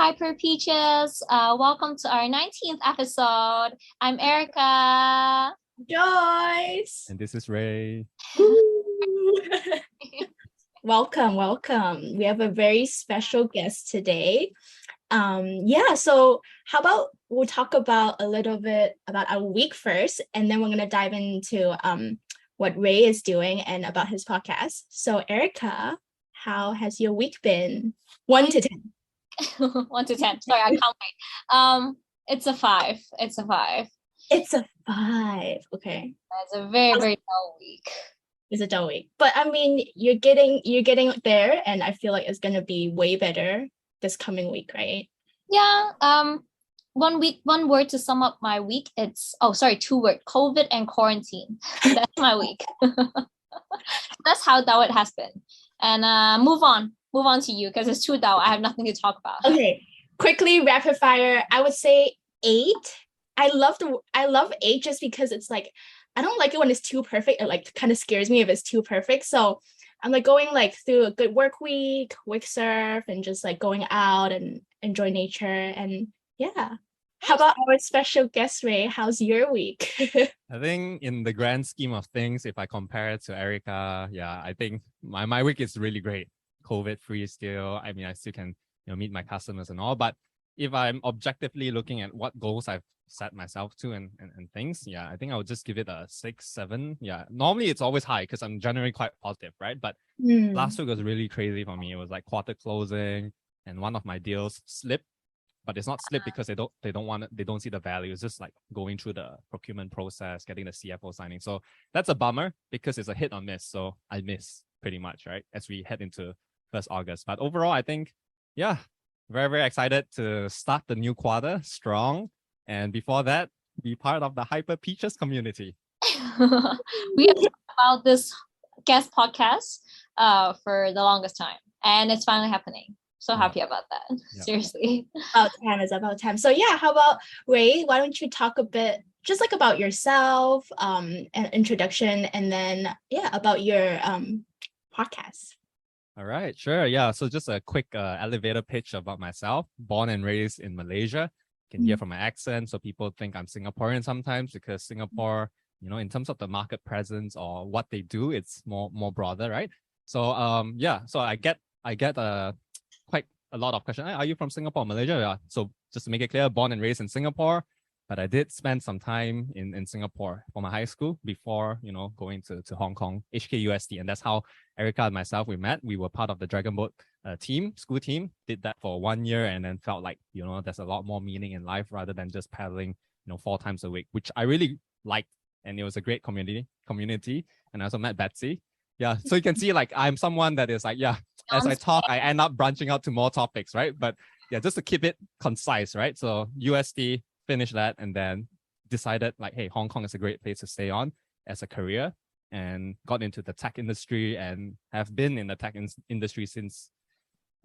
Hyper Peaches. Welcome to our 19th episode. I'm Erica. Joyce. And this is Ray. Welcome. We have a very special guest today. So how about we'll talk about a little bit about our week first, and then we're going to dive into what Ray is doing and about his podcast. So Erica, how has your week been? 1 to 10. 1 to 10. Sorry, I can't wait. It's a 5. It's a 5. It's a 5. Okay. It's a very, very dull week. It's a dull week. But I mean, you're getting there, and I feel like it's gonna be way better this coming week, right? Yeah. One word to sum up my week. It's 2 words. COVID and quarantine. That's my week. That's how dull it has been. And move on to you because it's too dull. I have nothing to talk about. Okay. Quickly, rapid fire. I would say 8. I love 8 just because it's like I don't like it when it's too perfect. It like kind of scares me if it's too perfect. So I'm like going like through a good work week surf, and just like going out and enjoy nature. And yeah. How about our special guest, Ray? How's your week? I think in the grand scheme of things, if I compare it to Erica, I think my week is really great. COVID free still. I mean, I still can meet my customers and all. But if I'm objectively looking at what goals I've set myself to and things, I think I would just give it a 6, 7. Yeah, normally it's always high because I'm generally quite positive, right? But last week was really crazy for me. It was like quarter closing, and one of my deals slipped. But it's not slip because they don't see the value. It's just like going through the procurement process, getting the CFO signing. So that's a bummer because it's a hit or miss. So I miss pretty much, right? As we head into 1st August. But overall, I think, very, very excited to start the new quarter strong. And before that, be part of the Hyper Peaches community. We have talked about this guest podcast for the longest time. And it's finally happening. So happy about that. Yeah. Seriously. It's about time. So how about Ray? Why don't you talk a bit just like about yourself, an introduction, and then about your podcast. All right, sure. Yeah. So just a quick elevator pitch about myself. Born and raised in Malaysia. You can hear from my accent. So people think I'm Singaporean sometimes because Singapore, in terms of the market presence or what they do, it's more broader, right? So so I get quite a lot of questions. Are you from Singapore, Malaysia? Yeah. So just to make it clear, born and raised in Singapore, but I did spend some time in Singapore for my high school before, going to Hong Kong, HKUST. And that's how Erica and myself, we met. We were part of the Dragon Boat school team, did that for 1 year, and then felt like, there's a lot more meaning in life rather than just paddling, 4 times a week, which I really liked. And it was a great community. And I also met Betsy. Yeah. So you can see like I'm someone that is like, as I talk, I end up branching out to more topics, right? But just to keep it concise, right? So USD, finished that, and then decided like, hey, Hong Kong is a great place to stay on as a career, and got into the tech industry and have been in the tech industry since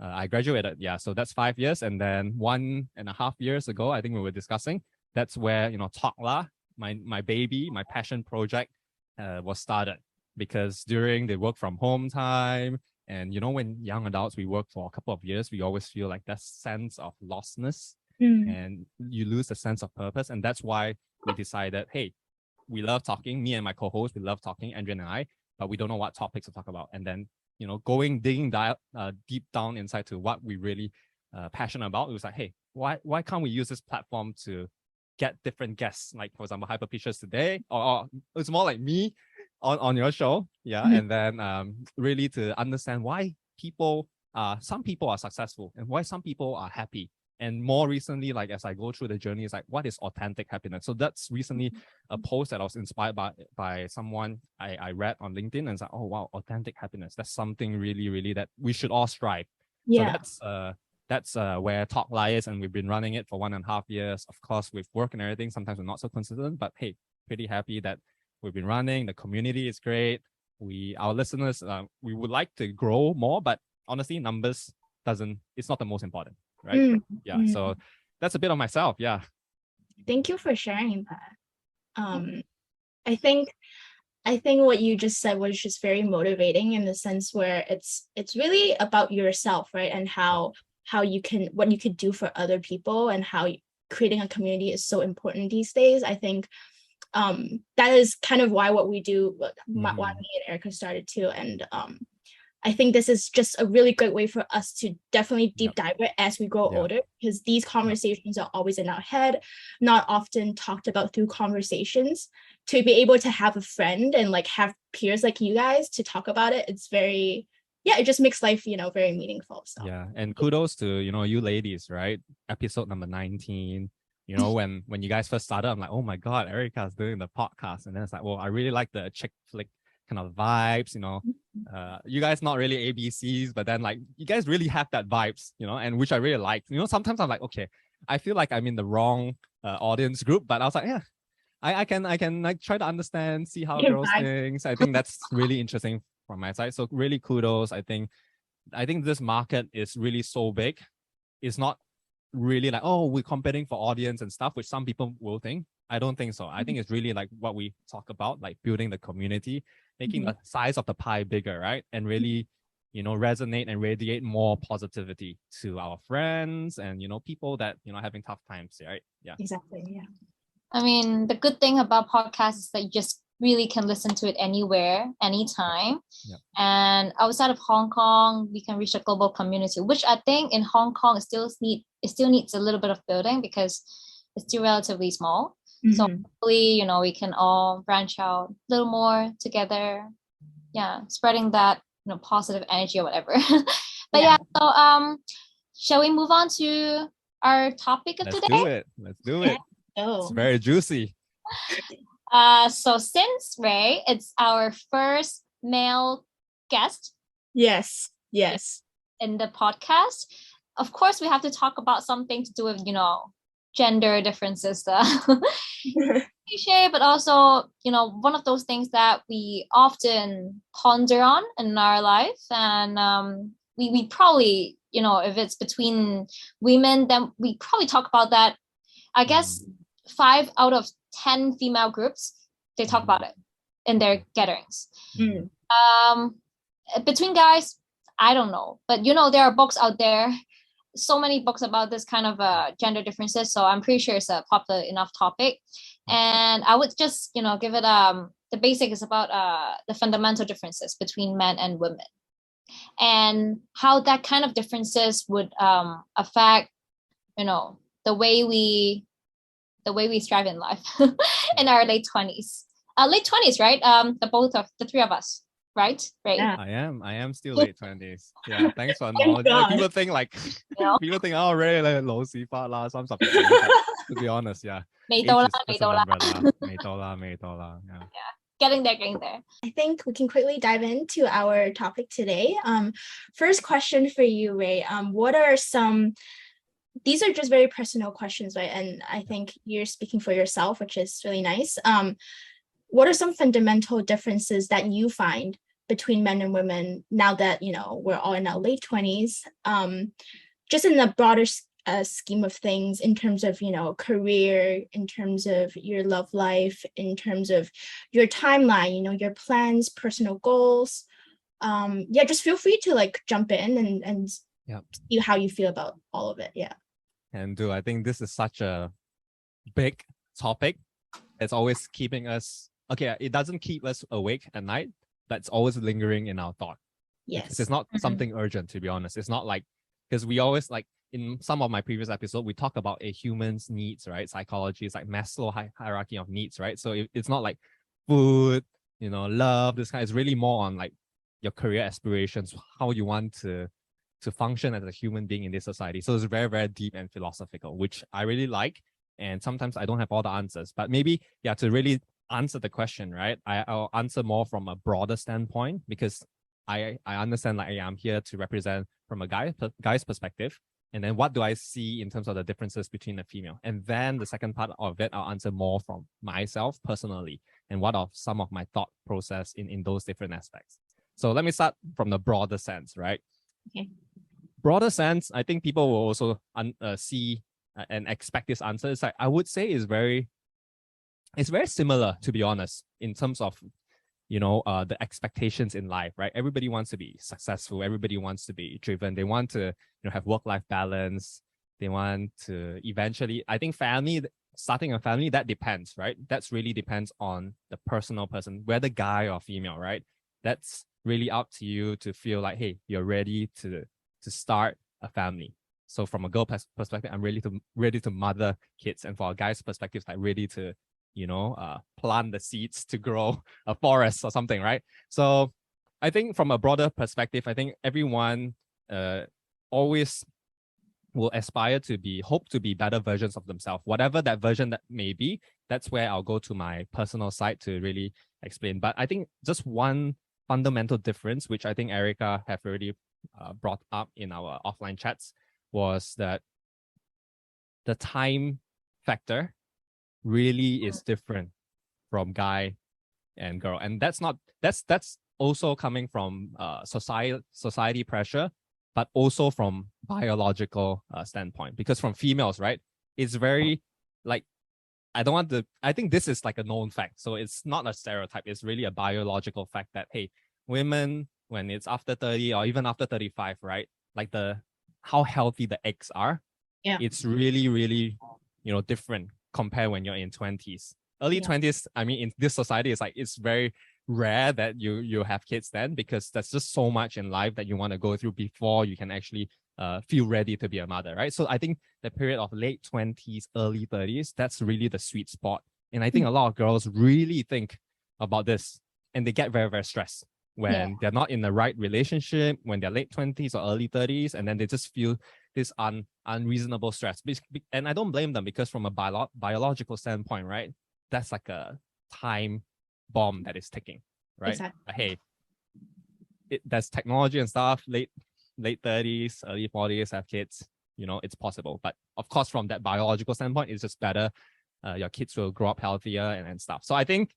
I graduated. Yeah. So that's 5 years. And then 1.5 years ago, I think we were discussing, that's where, Talkla, my baby, my passion project was started. Because during the work from home time, and when young adults, we work for a couple of years, we always feel like that sense of lostness and you lose the sense of purpose. And that's why we decided, hey, we love talking. Me and my co-host, we love talking, Andrea and I, but we don't know what topics to talk about. And then, digging deep down inside to what we really passionate about. It was like, hey, why can't we use this platform to get different guests? Like, for example, Hyper Peaches today, or it's more like me on your show, and then really to understand why some people are successful and why some people are happy. And more recently, like as I go through the journey, it's like, what is authentic happiness? So that's recently a post that I was inspired by someone I read on LinkedIn, and it's like, oh wow, authentic happiness. That's something really, really that we should all strive. Yeah. So that's where Talkla is, and we've been running it for 1.5 years. Of course, with work and everything, sometimes we're not so consistent, but hey, pretty happy that we've been running. The community is great. Our listeners, we would like to grow more, but honestly, numbers it's not the most important, right? So that's a bit of myself. Yeah. Thank you for sharing that. I think what you just said was just very motivating in the sense where it's really about yourself, right? And how what you could do for other people, and how creating a community is so important these days. I think that is kind of why what we do, why me and Erica started too. And I think this is just a really great way for us to definitely deep dive it as we grow older, because these conversations are always in our head, not often talked about through conversations. To be able to have a friend and like have peers like you guys to talk about it, it's very, it just makes life, very meaningful. So yeah, and kudos to you ladies, right? Episode number 19. When you guys first started, I'm like, oh my god, Erica's doing the podcast, and then it's like, well, I really like the chick flick kind of vibes. You guys not really ABCs, but then like you guys really have that vibes, and which I really like. Sometimes I'm like, okay, I feel like I'm in the wrong audience group, but I was like, yeah, I can like try to understand, see how girls think. I think that's really interesting from my side. So really kudos. I think this market is really so big. It's not really like, oh, we're competing for audience and stuff, which some people will think. I don't think so. I think it's really like what we talk about, like building the community, making the size of the pie bigger, right? And really, resonate and radiate more positivity to our friends and, people that, having tough times, right? Yeah. Exactly. Yeah. I mean, the good thing about podcasts is that you just really can listen to it anywhere, anytime. Yep. And outside of Hong Kong, we can reach a global community, which I think in Hong Kong it still needs a little bit of building because it's still relatively small. So hopefully, we can all branch out a little more together. Yeah, spreading that, positive energy or whatever. But so shall we move on to our topic of today? Let's do it. It's very juicy. So since Ray, it's our first male guest. Yes. In the podcast, of course, we have to talk about something to do with, gender differences, cliche, but also, one of those things that we often ponder on in our life. And we probably, if it's between women, then we probably talk about that. I guess 5 out of 10 female groups, they talk about it in their gatherings. Between guys, I don't know, but there are books out there, so many books about this kind of gender differences, so I'm pretty sure it's a popular enough topic. And I would just give it the basic is about the fundamental differences between men and women, and how that kind of differences would affect the way we strive in life in our late 20s, right? The three of us, right? Yeah. I am still late 20s. Yeah, thanks for knowledge. Like, people think oh, really like low sifat lah, some stuff. To be honest, yeah. May tola. Yeah. Getting there. I think we can quickly dive into our topic today. First question for you, Ray. What are some? These are just very personal questions, right? And I think you're speaking for yourself, which is really nice. What are some fundamental differences that you find between men and women now that, we're all in our late 20s? Just in the broader scheme of things, in terms of, career, in terms of your love life, in terms of your timeline, your plans, personal goals. Just feel free to like jump in and see how you feel about all of it. Yeah. And I think this is such a big topic. It's always keeping us, it doesn't keep us awake at night, but it's always lingering in our thought. Yes. It's not something urgent, to be honest. It's not like, because we always like, in some of my previous episodes, we talk about a human's needs, right? Psychology is like Maslow hierarchy of needs, right? So it's not like food, love, this kind. It's really more on like your career aspirations, how you want to function as a human being in this society. So it's very, very deep and philosophical, which I really like. And sometimes I don't have all the answers, but maybe, to really answer the question, right? I'll answer more from a broader standpoint, because I understand like I'm here to represent from a guy's perspective. And then what do I see in terms of the differences between the female? And then the second part of it, I'll answer more from myself personally and what are some of my thought process in those different aspects. So let me start from the broader sense, right? Okay. Broader sense, I think people will also see and expect this answer. It's like, I would say it's very similar, to be honest, in terms of the expectations in life, right? Everybody wants to be successful. Everybody wants to be driven. They want to, have work-life balance. They want to eventually, I think starting a family, that depends, right? That's really depends on the personal person, whether guy or female, right? That's really up to you to feel like, hey, you're ready to start a family. So from a girl perspective, I'm ready to mother kids, and for a guy's perspective, like ready to plant the seeds to grow a forest or something, right? So I think from a broader perspective, I think everyone always will aspire to hope to be better versions of themselves, whatever that version that may be. That's where I'll go to my personal side to really explain. But I think just one fundamental difference, which I think Erica have already brought up in our offline chats, was that the time factor really is different from guy and girl, and that's also coming from society pressure, but also from biological standpoint. Because from females, right, it's very like, I think this is like a known fact, so it's not a stereotype. It's really a biological fact that, hey, women, when it's after 30 or even after 35, right, like how healthy the eggs are, it's really, really, different compared when you're in 20s. Early 20s, I mean, in this society, it's very rare that you have kids then, because there's just so much in life that you want to go through before you can actually feel ready to be a mother, right? So I think the period of late 20s, early 30s, that's really the sweet spot. And I think a lot of girls really think about this, and they get very, very stressed when they're not in the right relationship, when they're late 20s or early 30s, and then they just feel this unreasonable stress. And I don't blame them, because from a biological standpoint, right, that's like a time bomb that is ticking, right? Exactly. Hey, there's technology and stuff, late 30s, early 40s, have kids, it's possible. But of course, from that biological standpoint, it's just better. Your kids will grow up healthier and stuff. So I think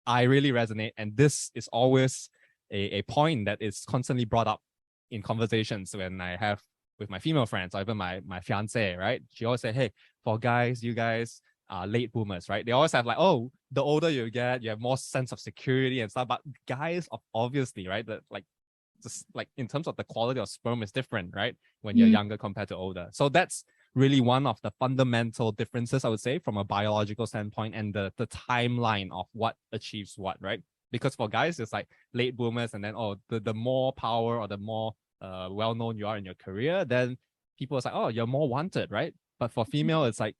I really resonate. And this is always a point that is constantly brought up in conversations when I have with my female friends, or even my fiance, right? She always say, hey, for guys, you guys are late boomers, right? They always have like, oh, the older you get, you have more sense of security and stuff. But guys, obviously, right, that like, just like in terms of the quality of sperm is different, right, when you're younger compared to older. So that's really one of the fundamental differences, I would say, from a biological standpoint, and the timeline of what achieves what, right? Because for guys, it's like late boomers, and then the more power or the more well-known you are in your career, then people are like, oh, you're more wanted, right? But for female, it's like,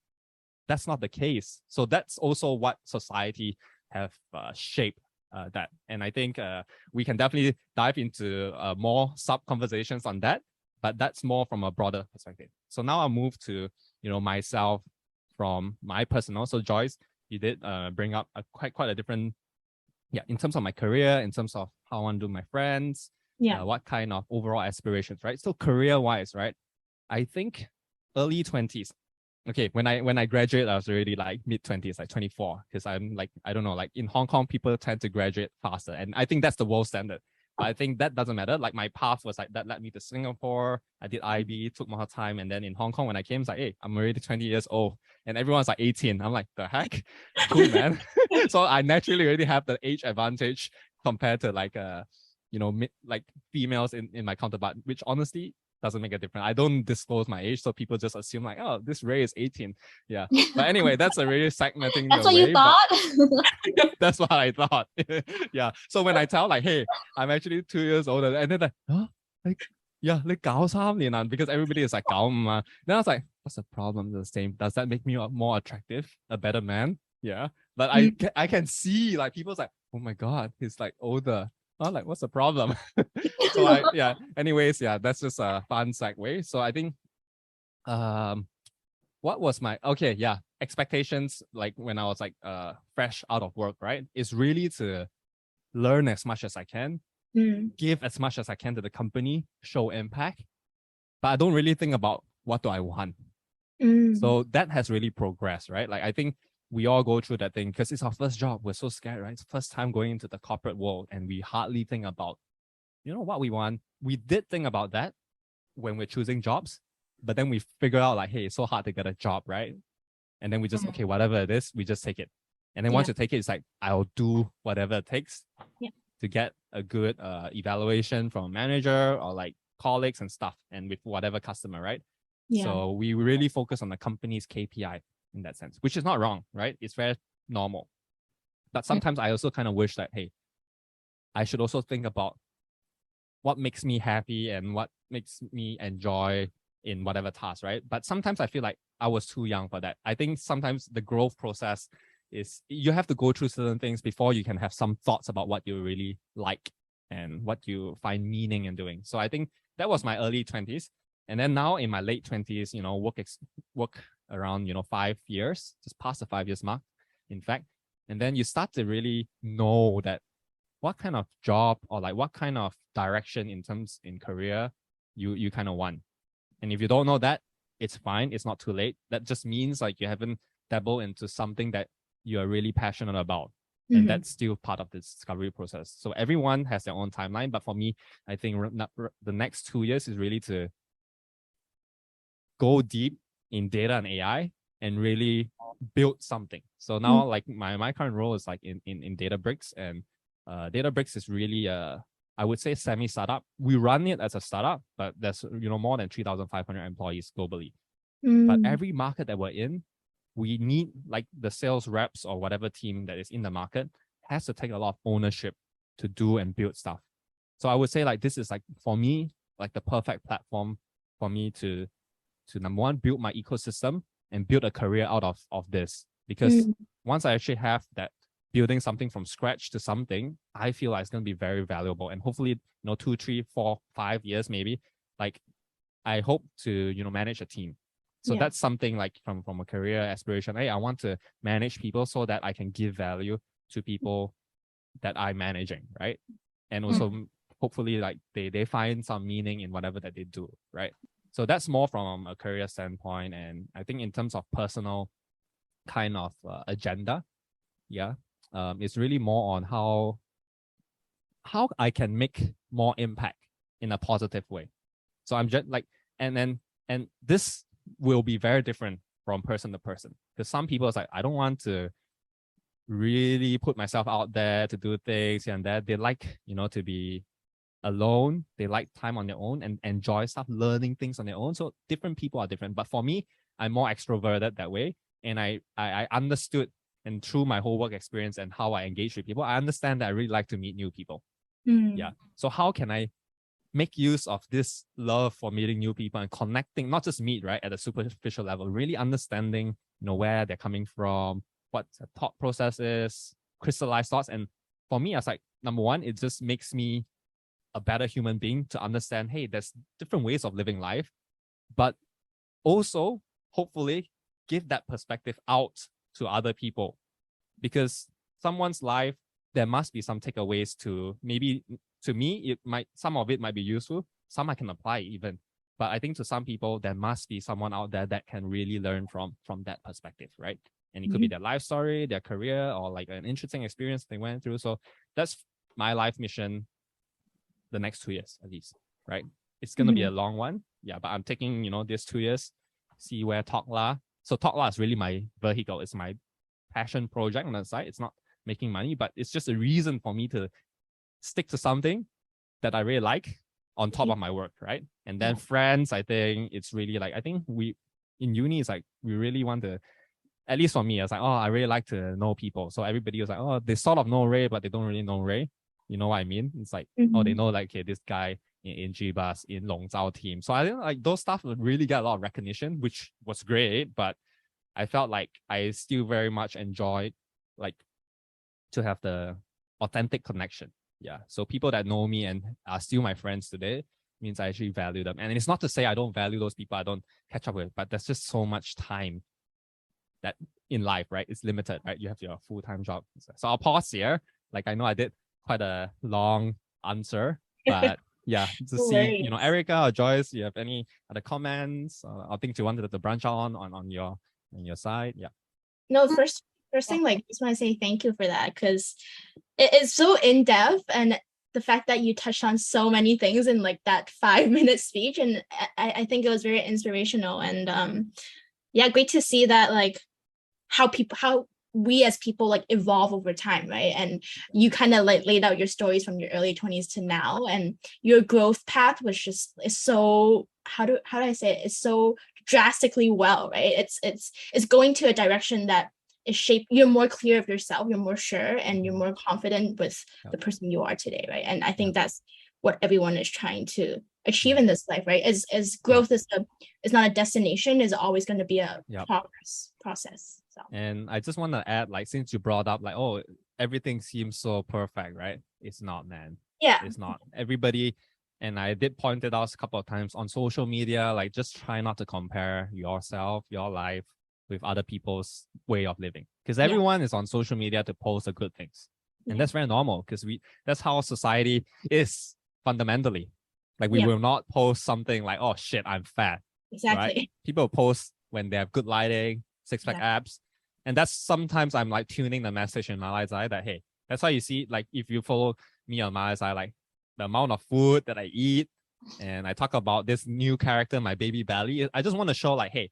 that's not the case. So that's also what society have shaped that. And I think we can definitely dive into more sub-conversations on that, but that's more from a broader perspective. So now I'll move to, myself from my personal. So Joyce, you did bring up quite a different, in terms of my career, in terms of how I want to do my friends, what kind of overall aspirations, right? So career-wise, right, I think early 20s. Okay, when I graduate, I was already like mid-20s, like 24, because I'm like, I don't know, like in Hong Kong, people tend to graduate faster. And I think that's the world standard. But I think that doesn't matter. Like my path was like, that led me to Singapore. I did IB, took more time. And then in Hong Kong, when I came, it's like, hey, I'm already 20 years old. And everyone's like 18. I'm like, the heck? Cool, man. So I naturally already have the age advantage compared to like, like females in my counterpart, which honestly doesn't make a difference. I don't disclose my age, so people just assume like, oh, this Ray is 18. Yeah. But anyway, that's a really segmenting. That's what you thought? That's what I thought. Yeah. So when I tell like, hey, I'm actually 2 years older, and then like, huh? Like, yeah, like 93年 because everybody is like 95. Then I was like, what's the problem? The same. Does that make me more attractive, a better man? Yeah. But I can see like people's like, oh my God, he's like older. I'm like, what's the problem? So anyways, that's just a fun segue. So I think what was my expectations, like when I was like fresh out of work, right, is really to learn as much as I can, give as much as I can to the company, show impact. But I don't really think about what do I want. So that has really progressed, right? Like I think we all go through that thing because it's our first job. We're so scared, right? It's first time going into the corporate world, and we hardly think about, what we want. We did think about that when we're choosing jobs, but then we figure out like, hey, it's so hard to get a job, right? And then we just, okay, whatever it is, we just take it. And then once you take it, it's like, I'll do whatever it takes Yeah. to get a good evaluation from a manager or like colleagues and stuff, and with whatever customer, right? Yeah. So we really focus on the company's KPI in that sense, which is not wrong, right? It's very normal. But sometimes I also kind of wish that, hey, I should also think about what makes me happy and what makes me enjoy in whatever task, right? But sometimes I feel like I was too young for that. I think sometimes the growth process is you have to go through certain things before you can have some thoughts about what you really like and what you find meaning in doing. So I think that was my early 20s. And then now in my late 20s, you know, work around, you know, 5 years, just past the 5 years mark, in fact. And then you start to really know that what kind of job or like what kind of direction in career you kind of want. And if you don't know that, it's fine. It's not too late. That just means like you haven't dabbled into something that you are really passionate about. And that's still part of the discovery process. So everyone has their own timeline. But for me, I think the next 2 years is really to go deep in data and AI and really build something. So now like my current role is like in Databricks, and Databricks is really I would say semi-startup. We run it as a startup, but there's, you know, more than 3,500 employees globally. But every market that we're in, we need like the sales reps or whatever team that is in the market has to take a lot of ownership to do and build stuff. So I would say like this is like for me like the perfect platform for me to number one, build my ecosystem and build a career out of this. Because once I actually have that building something from scratch to something, I feel like it's going to be very valuable. And hopefully, you know, 2, 3, 4, 5 years, maybe, like I hope to, you know, manage a team. So that's something like from a career aspiration. Hey, I want to manage people so that I can give value to people that I'm managing, right? And also hopefully like they find some meaning in whatever that they do, right? So that's more from a career standpoint. And I think in terms of personal kind of agenda, it's really more on how I can make more impact in a positive way. So I'm just like, and this will be very different from person to person, because some people is like, I don't want to really put myself out there to do things and that. They like, you know, to be alone. They like time on their own and enjoy stuff, learning things on their own. So different people are different. But for me, I'm more extroverted that way. And I understood, and through my whole work experience and how I engage with people, I understand that I really like to meet new people. Yeah. So how can I make use of this love for meeting new people and connecting, not just meet, right, at a superficial level, really understanding, you know, where they're coming from, what the thought process is, crystallized thoughts. And for me, I was like, number one, it just makes me a better human being to understand, hey, there's different ways of living life, but also hopefully give that perspective out to other people, because someone's life, there must be some takeaways to maybe, to me, some of it might be useful, some I can apply even, but I think to some people, there must be someone out there that can really learn from that perspective, right? And it could be their life story, their career, or like an interesting experience they went through. So that's my life mission the next 2 years at least, right? It's going to be a long one. Yeah, but I'm taking, you know, these 2 years, see where Talkla. So Talkla is really my vehicle. It's my passion project on the side. It's not making money, but it's just a reason for me to stick to something that I really like on top of my work, right? And then friends, I think it's really like, I think we in uni, it's like we really want to, at least for me, I was like, oh, I really like to know people. So everybody was like, oh, they sort of know Ray, but they don't really know Ray. You know what I mean? It's like, oh, they know like, okay, this guy in G-Bus, in Long Zhao team. So I think like those stuff would really get a lot of recognition, which was great, but I felt like I still very much enjoyed like to have the authentic connection. Yeah. So people that know me and are still my friends today means I actually value them. And it's not to say I don't value those people I don't catch up with, but there's just so much time that in life, right? It's limited, right? You have your full-time job. So I'll pause here. Like I know I did quite a long answer, but yeah, to see, you know, Erica or Joyce, you have any other comments or things you wanted to branch on your side? Yeah. No, first thing, like, just want to say thank you for that, because it is so in-depth, and the fact that you touched on so many things in like that 5-minute speech, and I think it was very inspirational. And yeah, great to see that, like how we as people like evolve over time, right? And you kind of like laid out your stories from your early 20s to now, and your growth path was just is so how do I say it? It's so drastically well, right? It's going to a direction that is shaped. You're more clear of yourself, you're more sure, and you're more confident with the person you are today, right? And I think that's what everyone is trying to achieve in this life, right? As growth is not a destination, is always going to be a process. So. And I just want to add, like, since you brought up like, oh, everything seems so perfect, right? It's not, man. Yeah, it's not. Everybody, and I did point it out a couple of times on social media, like, just try not to compare yourself, your life with other people's way of living, because everyone is on social media to post the good things, and that's very normal, because that's how society is fundamentally. Like, we will not post something like, oh shit, I'm fat. Exactly. Right? People post when they have good lighting, six-pack abs. And that's sometimes I'm like tuning the message in Malaysia that, hey, that's why you see, like, if you follow me on Malaysia, like the amount of food that I eat, and I talk about this new character, my baby belly. I just want to show, like, hey,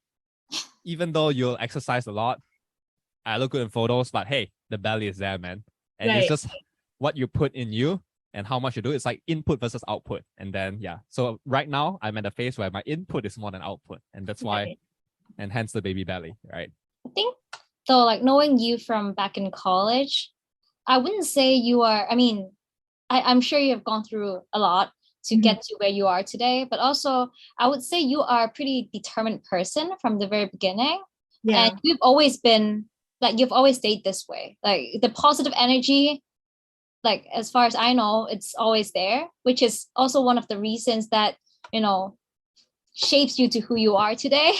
even though you'll exercise a lot, I look good in photos, but hey, the belly is there, man. And it's just what you put in you and how much you do. It's like input versus output. And then, so right now I'm at a phase where my input is more than output. And that's why, and hence the baby belly, right? I think, though, like, knowing you from back in college, I wouldn't say you are, I mean, I'm sure you have gone through a lot to get to where you are today, but also I would say you are a pretty determined person from the very beginning. And you've always been, like, you've always stayed this way. Like, the positive energy, like, as far as I know, it's always there, which is also one of the reasons that, you know, shapes you to who you are today.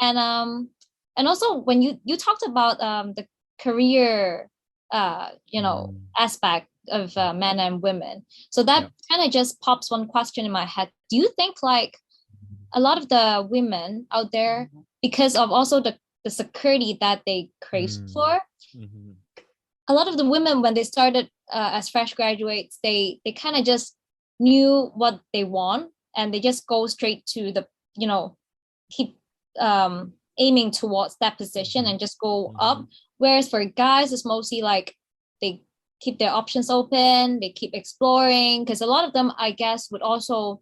And also when you talked about the career aspect of men and women, so that kind of just pops one question in my head. Do you think, like, a lot of the women out there, because of also the security that they crave for, a lot of the women, when they started as fresh graduates, they kind of just knew what they want, and they just go straight to the, you know, keep aiming towards that position and just go up. Whereas for guys, it's mostly like they keep their options open, they keep exploring, because a lot of them, I guess, would also,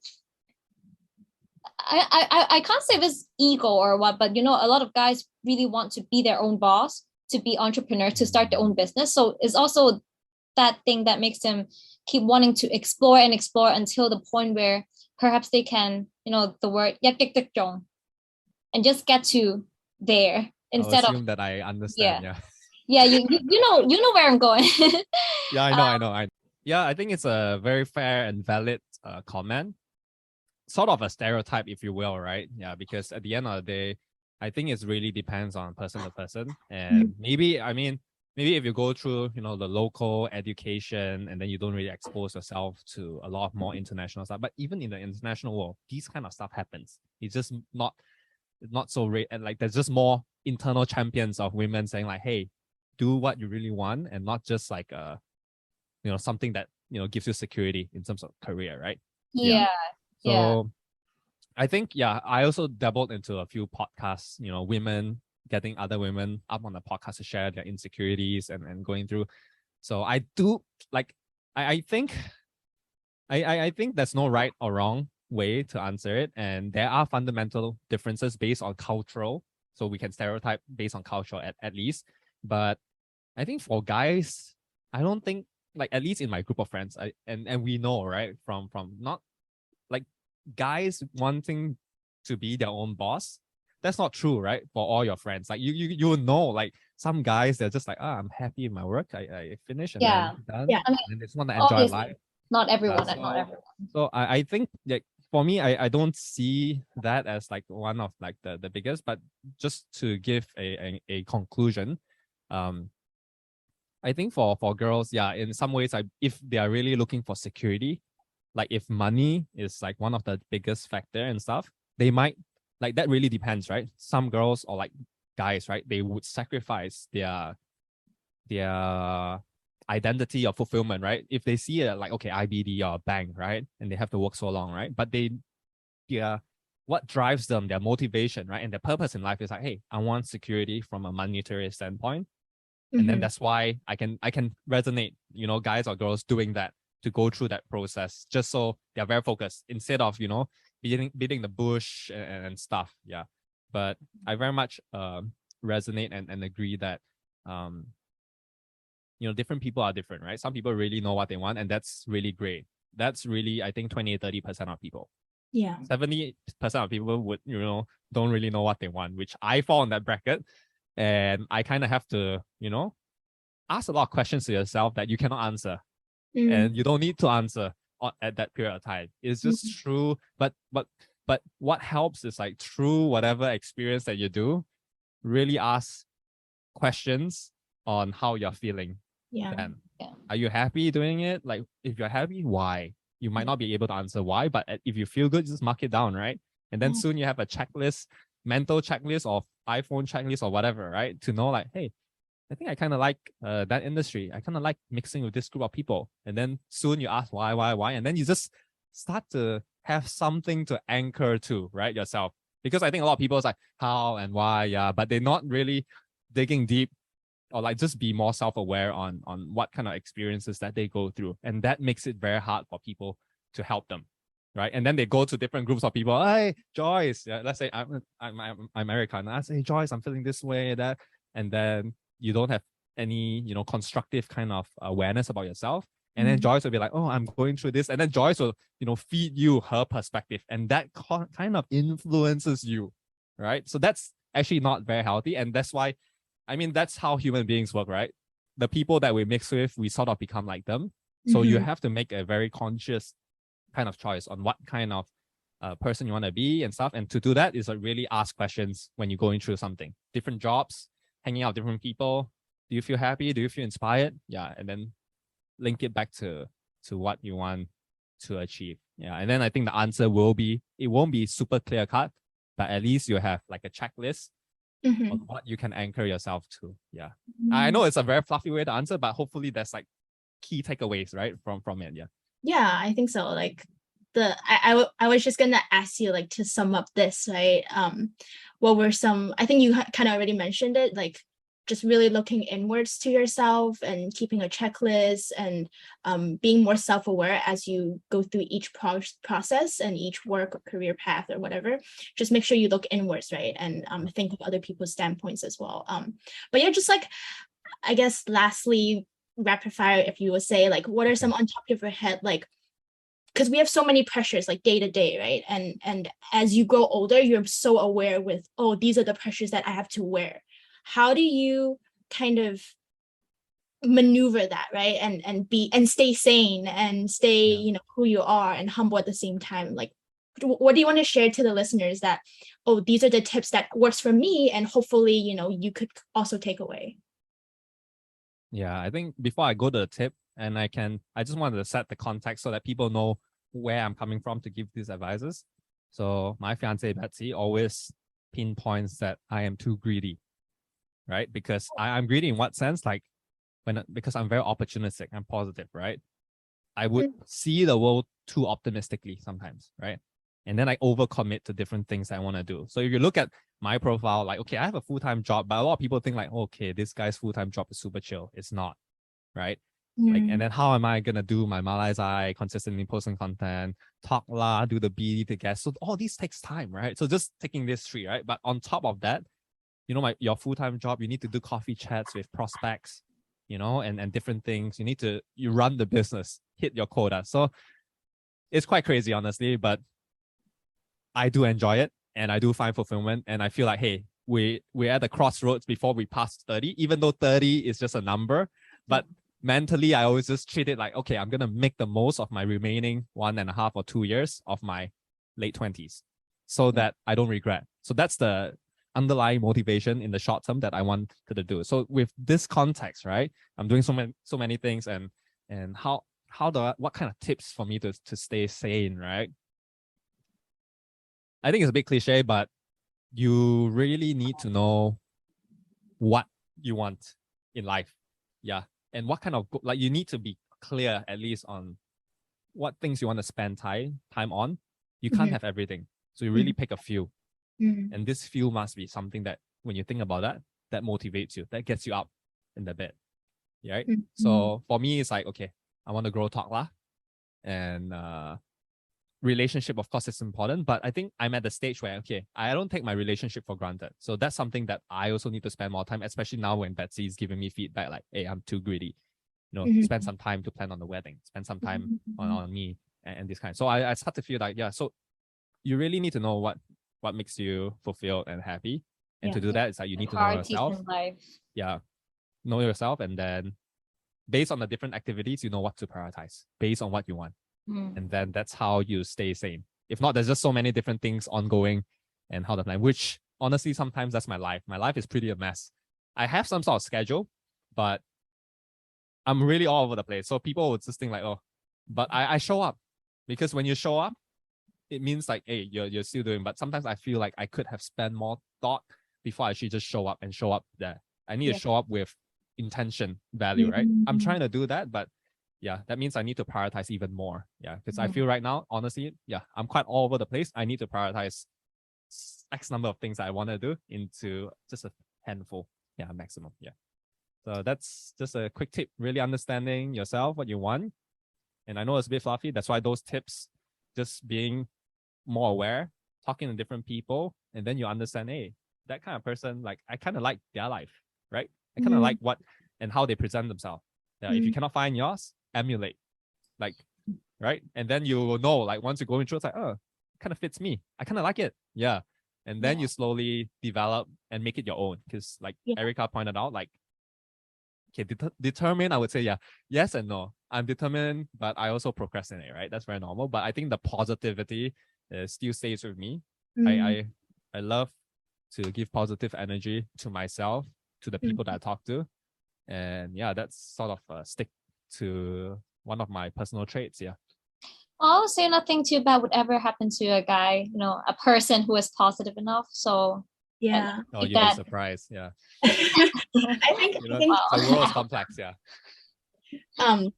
I can't say if it's ego or what, but, you know, a lot of guys really want to be their own boss, to be entrepreneurs, to start their own business. So it's also that thing that makes them keep wanting to explore and explore until the point where perhaps they can, you know, the word and just get to there instead I'll assume of that I understand. you know where I'm going. I know. Yeah, I think it's a very fair and valid comment. Sort of a stereotype, if you will, right? Yeah, because at the end of the day, I think it really depends on person to person. And maybe if you go through, you know, the local education, and then you don't really expose yourself to a lot more international stuff. But even in the international world, these kind of stuff happens. It's just not so and like, there's just more internal champions of women saying, like, hey, do what you really want, and not just like you know, something that, you know, gives you security in terms of career, right? So I think, I also dabbled into a few podcasts, you know, women getting other women up on the podcast to share their insecurities and going through. So I do, like, I think there's no right or wrong way to answer it. And there are fundamental differences based on cultural. So we can stereotype based on culture at least. But I think for guys, I don't think, like, at least in my group of friends, and we know, right, from not, like, guys wanting to be their own boss, that's not true, right? For all your friends, like, you will know, like, some guys, they're just like, I'm happy in my work, I finish and then done. I mean, and they just want to enjoy life. Not everyone, So I think, like, for me, I don't see that as like one of like the biggest, but just to give a conclusion, I think for girls, in some ways, if they are really looking for security, like, if money is like one of the biggest factor and stuff, they might, like, that really depends, right? Some girls, or like guys, right, they would sacrifice their identity or fulfillment, right? If they see it like, okay, IBD or bank, right, and they have to work so long, right, but what drives them, their motivation, right, and their purpose in life is like, hey, I want security from a monetary standpoint. And then that's why I can resonate, you know, guys or girls doing that, to go through that process, just so they're very focused instead of, you know, beating the bush and stuff. Yeah. But I very much resonate and agree that you know, different people are different, right? Some people really know what they want, and that's really great. That's really, I think, 20-30% of people. Yeah. 70% of people would, you know, don't really know what they want, which I fall in that bracket. And I kind of have to, you know, ask a lot of questions to yourself that you cannot answer. And you don't need to answer at that period of time. It's just true. But what helps is, like, through whatever experience that you do, really ask questions on how you're feeling. Yeah. Then, are you happy doing it? Like, if you're happy, why? You might not be able to answer why, but if you feel good, just mark it down, right? And then soon you have a checklist, mental checklist or iPhone checklist or whatever, right? To know, like, hey, I think I kind of like that industry. I kind of like mixing with this group of people. And then soon you ask why, and then you just start to have something to anchor to, right, yourself. Because I think a lot of people is like, how and why, yeah, but they're not really digging deep, or like just be more self-aware on what kind of experiences that they go through. And that makes it very hard for people to help them, right? And then they go to different groups of people. Hey, Joyce, yeah, let's say I'm American. I say, hey, Joyce, I'm feeling this way, that. And then you don't have any, you know, constructive kind of awareness about yourself. And then Joyce will be like, oh, I'm going through this. And then Joyce will, you know, feed you her perspective. And that kind of influences you, right? So that's actually not very healthy. And that's why, I mean, that's how human beings work, right? The people that we mix with, we sort of become like them. So you have to make a very conscious kind of choice on what kind of person you want to be and stuff. And to do that is like really ask questions when you're going through something. Different jobs, hanging out with different people. Do you feel happy? Do you feel inspired? Yeah. And then link it back to what you want to achieve. Yeah. And then I think the answer will be, it won't be super clear cut, but at least you have like a checklist on what you can anchor yourself to. Yeah. I know it's a very fluffy way to answer, but hopefully there's like key takeaways, right, from it. Yeah. Yeah, I think so. Like I was just gonna ask you, like, to sum up this, right? What were some, I think you kind of already mentioned it, like just really looking inwards to yourself and keeping a checklist and being more self-aware as you go through each process and each work or career path or whatever. Just make sure you look inwards, right? And think of other people's standpoints as well. But yeah, just like, I guess lastly, rapid fire, if you would say, like, what are some on top of your head, like, because we have so many pressures, like day to day, right? And as you grow older, you're so aware with, oh, these are the pressures that I have to wear. How do you kind of maneuver that, right? And stay sane and stay, you know, who you are and humble at the same time? Like, what do you want to share to the listeners that, oh, these are the tips that works for me, and hopefully, you know, you could also take away? Yeah, I think before I go to the tip, and I just wanted to set the context so that people know where I'm coming from to give these advices. So my fiance Betsy always pinpoints that I am too greedy, right? Because I'm greedy in what sense? Like, because I'm very opportunistic and positive, right? I would see the world too optimistically sometimes, right? And then I overcommit to different things I want to do. So if you look at my profile, like, okay, I have a full-time job, but a lot of people think like, okay, this guy's full-time job is super chill. It's not, right? Like, and then how am I gonna do my Malai Zai, consistently posting content, talk lah, do the BD to guests? So all these takes time, right? So just taking this three, right? But on top of that, you know, your full-time job, you need to do coffee chats with prospects, you know, and different things. You run the business, hit your quota. So it's quite crazy, honestly, but I do enjoy it and I do find fulfillment. And I feel like, hey, we're at the crossroads before we pass 30, even though 30 is just a number. But mentally, I always just treat it like, okay, I'm going to make the most of my remaining 1.5 or 2 years of my late 20s so that I don't regret. So that's the underlying motivation in the short term that I want to do. So with this context, right, I'm doing so many things, and what kind of tips for me to stay sane, right? I think it's a bit cliche, but you really need to know what you want in life. Yeah. And what kind of, like, you need to be clear at least on what things you want to spend time on. You can't have everything. So you really pick a few. And this few must be something that when you think about that motivates you, that gets you up. in the bed, right? Mhm. So for me, it's like, okay, I want to grow talk lah, and relationship, of course, is important, but I think I'm at the stage where, okay, I don't take my relationship for granted. So that's something that I also need to spend more time, especially now when Betsy is giving me feedback like, hey, I'm too greedy. Spend some time to plan on the wedding, spend some time on me and this kind. So I start to feel like, yeah, so you really need to know what makes you fulfilled and happy. And to do that, it's like you need to know Priorities yourself. in life. Yeah. Know yourself, and then based on the different activities, you know what to prioritize based on what you want. And then that's how you stay sane. If not, there's just so many different things ongoing and how to plan, which honestly, sometimes that's my life. My life is pretty a mess. I have some sort of schedule, but I'm really all over the place. So people would just think like, oh, but I show up, because when you show up, it means like, hey, you're still doing. But sometimes I feel like I could have spent more thought before I should just show up there. I need to show up with intention, value, right? I'm trying to do that, but yeah, that means I need to prioritize even more. Yeah, because I feel right now, honestly, yeah, I'm quite all over the place. I need to prioritize X number of things I want to do into just a handful. Yeah, maximum. Yeah. So that's just a quick tip, really understanding yourself, what you want. And I know it's a bit fluffy. That's why those tips, just being more aware, talking to different people, and then you understand, hey, that kind of person, like I kind of like their life, right? I kind of like what and how they present themselves. Yeah, if you cannot find yours, emulate, like, right? And then you will know, like once you go into it, it's like, oh, it kind of fits me. I kind of like it. Yeah. And then you slowly develop and make it your own. Because like Erica pointed out, like, okay, determined, I would say, yeah, yes and no. I'm determined, but I also procrastinate, right? That's very normal. But I think the positivity still stays with me. I love to give positive energy to myself, to the people that I talk to. And yeah, that's sort of stick to one of my personal traits. Yeah. I'll say nothing too bad would ever happen to a guy, a person who is positive enough. So yeah. Oh, you'd be surprised. Yeah. I think the world is complex. Yeah.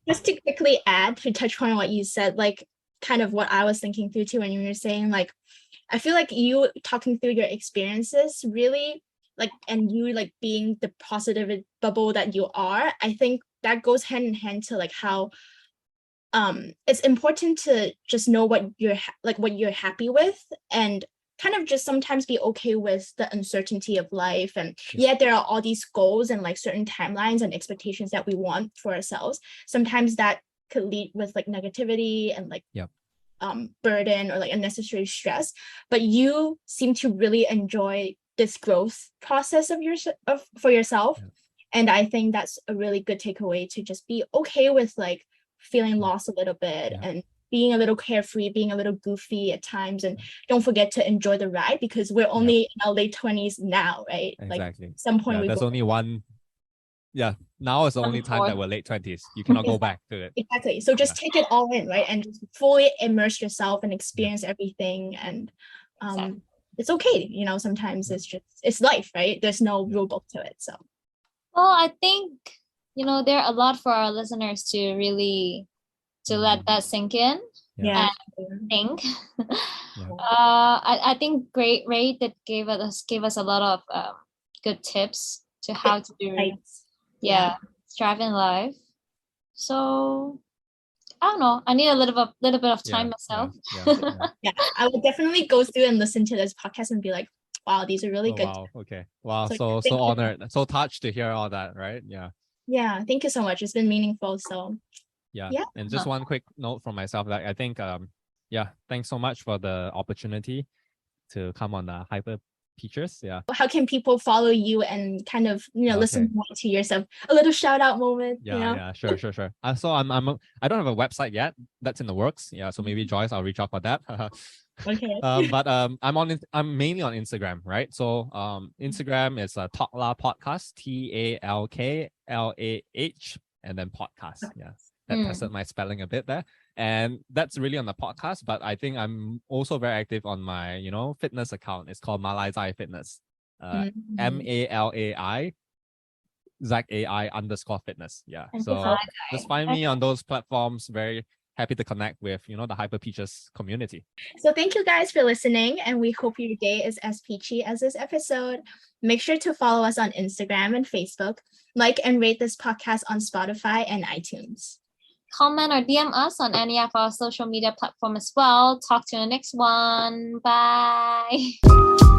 Just to quickly add, to touch on what you said, like kind of what I was thinking through too when you were saying, like, I feel like you talking through your experiences really, like, and you like being the positive bubble that you are, I think that goes hand in hand to like how it's important to just know what you're happy with, and kind of just sometimes be okay with the uncertainty of life. And there are all these goals and like certain timelines and expectations that we want for ourselves. Sometimes that could lead with like negativity and like burden or like unnecessary stress, but you seem to really enjoy this growth process for yourself. And I think that's a really good takeaway, to just be okay with like feeling lost a little bit and being a little carefree, being a little goofy at times, and don't forget to enjoy the ride, because we're only in our late 20s now, right? Exactly. Like some point there's only one. Yeah, now is the only time that we're late 20s. You cannot go back to it. Exactly. So just take it all in, right? And just fully immerse yourself and experience everything. And it's okay. Sometimes it's life, right? There's no rule book to it. So. Well, I think, there are a lot for our listeners to really let that sink in and think. I think Ray that gave us a lot of good tips to how to do strive in life. So I don't know. I need a little bit of time myself. Yeah, I would definitely go through and listen to this podcast and be like, wow, these are really good. Wow. Okay. Wow. So honored, so touched to hear all that, right? Yeah. Yeah. Thank you so much. It's been meaningful. So yeah. And just one quick note from myself, like I think thanks so much for the opportunity to come on the Hyper Teachers. Yeah. How can people follow you and kind of listen more to yourself? A little shout out moment. Yeah. Sure. So I don't have a website yet. That's in the works. Yeah. So maybe Joyce, I'll reach out for that. Okay. But I'm mainly on Instagram, right? So Instagram is Talklah Podcast, TALKLAH, and then podcast. Yeah. That tested my spelling a bit there. And that's really on the podcast, but I think I'm also very active on my, fitness account. It's called Malai Fitness. MALAI ZAI _fitness. Yeah. So just find me on those platforms. Very happy to connect with, the Hyper Peaches community. So thank you guys for listening, and we hope your day is as peachy as this episode. Make sure to follow us on Instagram and Facebook, like and rate this podcast on Spotify and iTunes. Comment or DM us on any of our social media platforms as well. Talk to you in the next one. Bye.